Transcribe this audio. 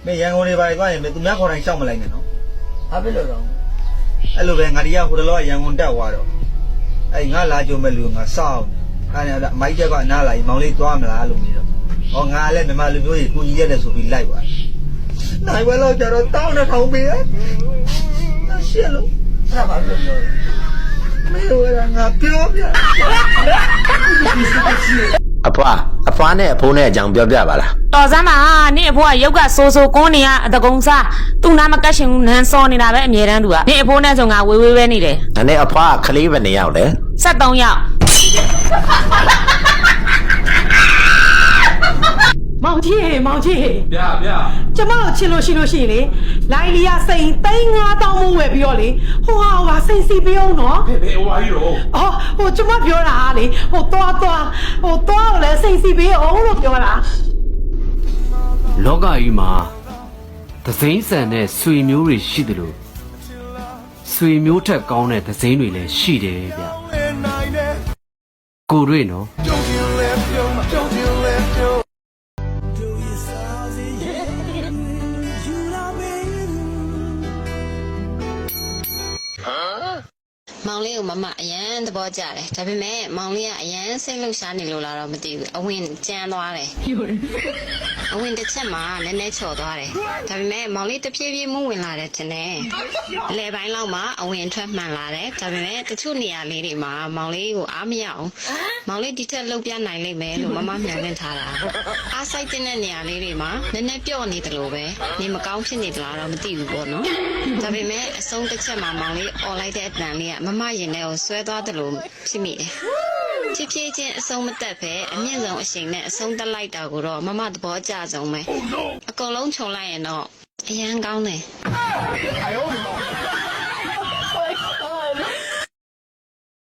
没员工的吧，关键没都没考上项目来呢喏。还不了了。哎，路边俺哋或者老员工带话了，哎，俺辣椒没留俺少，俺那买这个拿来毛里多没啦路没了，哦，俺嘞没买路没，故意的手臂来玩，那我老家都到那头没啊，那泄露，那还不了了。没有让俺表表。အဖွားနဲ့အဖိုးနဲ့အကြောင်းပြောပြပါလား တော်စမ်းပါဟာနေအဖိုးကရုပ်ကဆိုးဆိုးကွန်းနေရအတကုံစားသူ့နာမကတ်ရှင်နန်းစောနေတာပဲအမြဲတမ်းသူကနေအဖိုးနဲ့ဆိုငါဝေးဝေးပဲနေတယ် ဒါနဲ့အဖွားကခလေးပဲနေရောက်တယ် 73ယောက် မောင်ကြီးဗျာဗျာ ကျမကိုချစ်လို့ရှိရင်လေလိုင်လီယာစိန်3,500မိုးဝယ်ပြီးတော့လေဟိုဟာစိန်စီပေးအောင်နော် ဘယ်ဝါကြီးတော့ အော်ဟိုကျမပြောတာလေဟိုသွားကိုလည်းစိန်စီပေးအောင်လို့ပြောတာ လောကကြီးမှာသစိမ်းဆန်တဲ့ဆွေမျိုးတွေရှိတယ်လို့ဆွေမျိုးထက်ကောင်းတဲ့သစိမ်းတွေလည်းရှိတယ်ဗျကိုတွေ့နော် မောင်လေးကိုမမအရန်သဘောကျတယ်ဒါပေမဲ့မောင်လေးကအရန်စိတ်လှုပ်ရှားနေလို့လားတော့မသိဘူးအဝင်ကြမ်းသွားတယ်အဝင်တစ်ချက်မှာနည်းနည်းချော်သွားတယ်ဒါပေမဲ့မောင်လေးတဖြည်းဖြည်းမဝင်လာတယ်ထင်တယ်အလဲပိုင်းလောက်မှာအဝင်ထွက်မှန်လာတယ်ဒါပေမဲ့တချို့နေရာလေးတွေမှာမောင်လေးကိုအားမရအောင်မောင်လေးဒီထက်လှုပ်ပြနိုင်လိမ့်မယ်လို့မမမျှော်လင့်ထားတာအားစိုက်တဲ့နေရာလေးတွေမှာနည်းနည်းပြော့နေတယ်လို့ပဲနေမကောင်းဖြစ်နေသလားတော့မသိဘူးပေါ့နော်ဒါပေမဲ့အဆုံးတစ်ချက်မှာမောင်လေးអော်လိုက်တဲ့အတန်လေးကမမရင်ထဲကိုဆွဲသွားတယ်လို့ဖြစ်မိတယ်။ဖြည်းဖြည်းချင်းအဆုံးမတက်ပဲအမြင့်ဆုံးအချိန်နဲ့အဆုံးတက်လိုက်တာကိုတော့မမသဘောကျဆုံးပဲ။အကုန်လုံးခြုံလိုက်ရင်တော့အရန်ကောင်းတယ်။